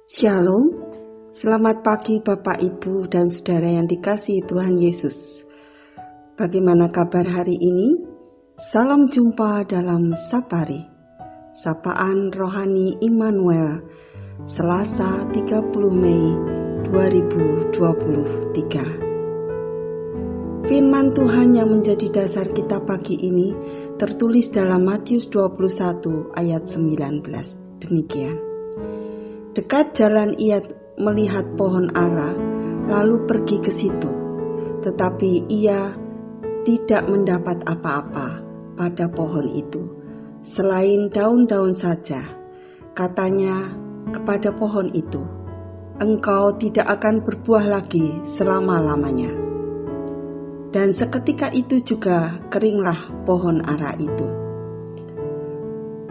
Shalom, selamat pagi Bapak Ibu dan Saudara yang dikasihi Tuhan Yesus. Bagaimana kabar hari ini? Salam jumpa dalam Sapari, Sapaan Rohani Immanuel, Selasa 30 Mei 2023. Firman Tuhan yang menjadi dasar kita pagi ini tertulis dalam Matius 21 ayat 19. Demikian. Dekat jalan ia melihat pohon ara, lalu pergi ke situ. Tetapi ia tidak mendapat apa-apa pada pohon itu, selain daun-daun saja. Katanya kepada pohon itu, "Engkau tidak akan berbuah lagi selama-lamanya." Dan seketika itu juga keringlah pohon ara itu.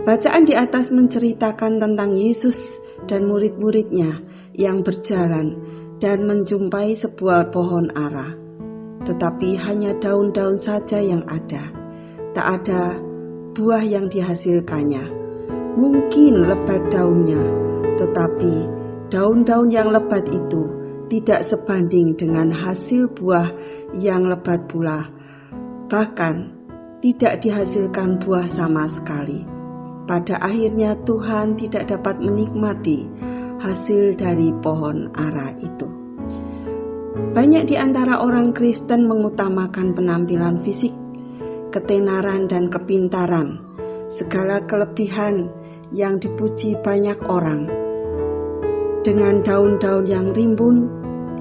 Bacaan di atas menceritakan tentang Yesus dan murid-muridnya yang berjalan dan menjumpai sebuah pohon ara, tetapi hanya daun-daun saja yang ada, tak ada buah yang dihasilkannya. Mungkin lebat daunnya, tetapi daun-daun yang lebat itu tidak sebanding dengan hasil buah yang lebat pula, bahkan tidak dihasilkan buah sama sekali. Pada akhirnya Tuhan tidak dapat menikmati hasil dari pohon ara itu. Banyak di antara orang Kristen mengutamakan penampilan fisik, ketenaran dan kepintaran, segala kelebihan yang dipuji banyak orang. Dengan daun-daun yang rimbun,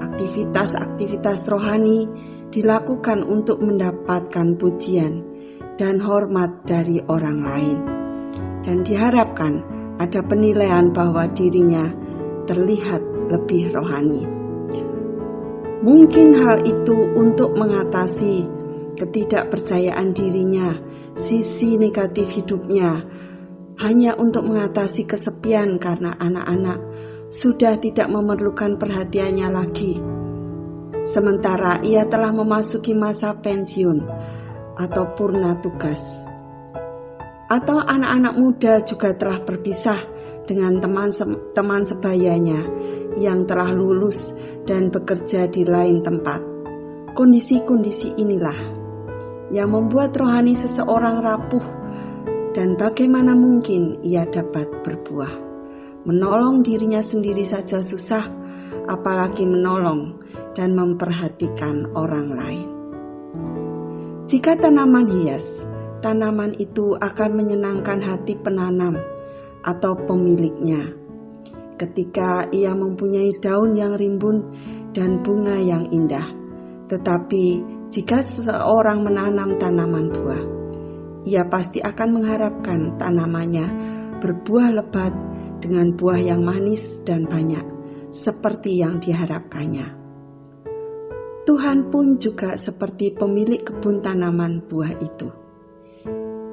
aktivitas-aktivitas rohani dilakukan untuk mendapatkan pujian dan hormat dari orang lain. Dan diharapkan ada penilaian bahwa dirinya terlihat lebih rohani. Mungkin hal itu untuk mengatasi ketidakpercayaan dirinya, sisi negatif hidupnya, hanya untuk mengatasi kesepian karena anak-anak sudah tidak memerlukan perhatiannya lagi. Sementara ia telah memasuki masa pensiun atau purna tugas. Atau anak-anak muda juga telah berpisah dengan teman sebayanya yang telah lulus dan bekerja di lain tempat. Kondisi-kondisi inilah yang membuat rohani seseorang rapuh, dan bagaimana mungkin ia dapat berbuah. Menolong dirinya sendiri saja susah, apalagi menolong dan memperhatikan orang lain. Jika tanaman hias, tanaman itu akan menyenangkan hati penanam atau pemiliknya ketika ia mempunyai daun yang rimbun dan bunga yang indah. Tetapi jika seseorang menanam tanaman buah, ia pasti akan mengharapkan tanamannya berbuah lebat dengan buah yang manis dan banyak, seperti yang diharapkannya. Tuhan pun juga seperti pemilik kebun tanaman buah itu.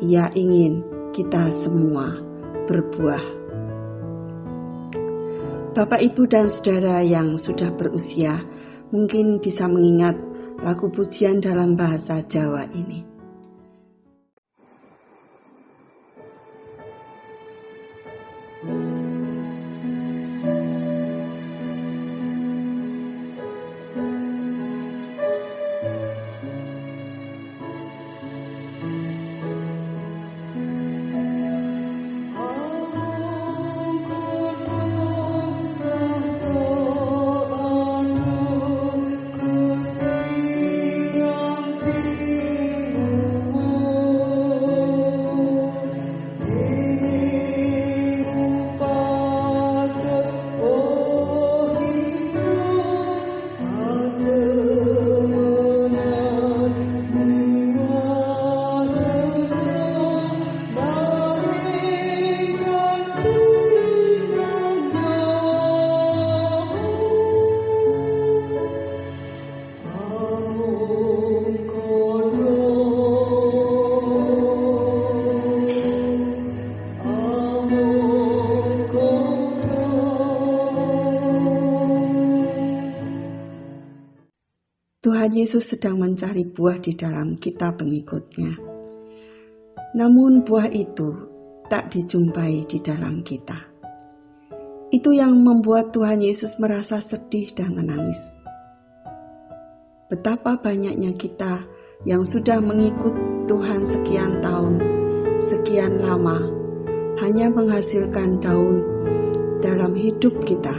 Ia ingin kita semua berbuah. Bapak, Ibu, dan Saudara yang sudah berusia mungkin bisa mengingat lagu pujian dalam bahasa Jawa ini. Tuhan Yesus sedang mencari buah di dalam kita pengikutnya. Namun buah itu tak dijumpai di dalam kita. Itu yang membuat Tuhan Yesus merasa sedih dan menangis. Betapa banyaknya kita yang sudah mengikut Tuhan sekian tahun, sekian lama, hanya menghasilkan daun dalam hidup kita.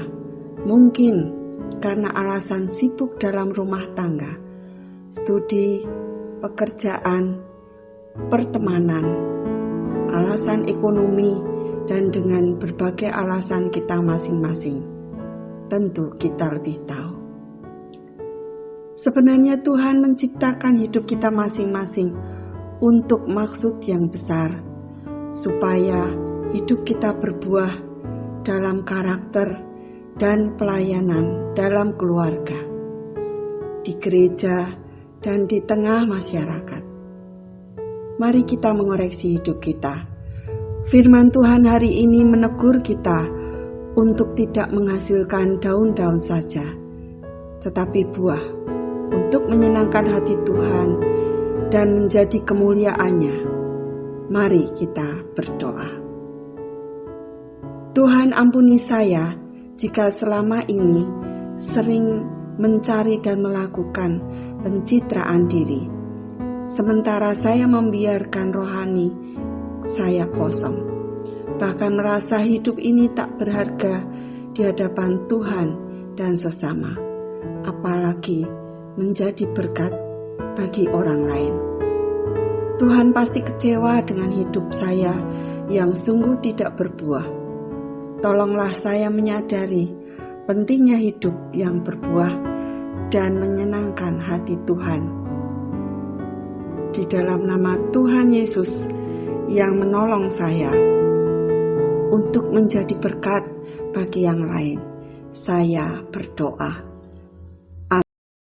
Mungkin karena alasan sibuk dalam rumah tangga, studi, pekerjaan, pertemanan, alasan ekonomi, dan dengan berbagai alasan kita masing-masing. Tentu kita lebih tahu. Sebenarnya Tuhan menciptakan hidup kita masing-masing untuk maksud yang besar, supaya hidup kita berbuah dalam karakter dan pelayanan dalam keluarga, di gereja, dan di tengah masyarakat. Mari kita mengoreksi hidup kita. Firman Tuhan hari ini menegur kita untuk tidak menghasilkan daun-daun saja, tetapi buah untuk menyenangkan hati Tuhan dan menjadi kemuliaan-Nya. Mari kita berdoa. Tuhan, ampuni saya jika selama ini sering mencari dan melakukan pencitraan diri, sementara saya membiarkan rohani saya kosong, bahkan merasa hidup ini tak berharga di hadapan Tuhan dan sesama, apalagi menjadi berkat bagi orang lain. Tuhan pasti kecewa dengan hidup saya yang sungguh tidak berbuah. Tolonglah saya menyadari pentingnya hidup yang berbuah dan menyenangkan hati Tuhan. Di dalam nama Tuhan Yesus yang menolong saya untuk menjadi berkat bagi yang lain, saya berdoa.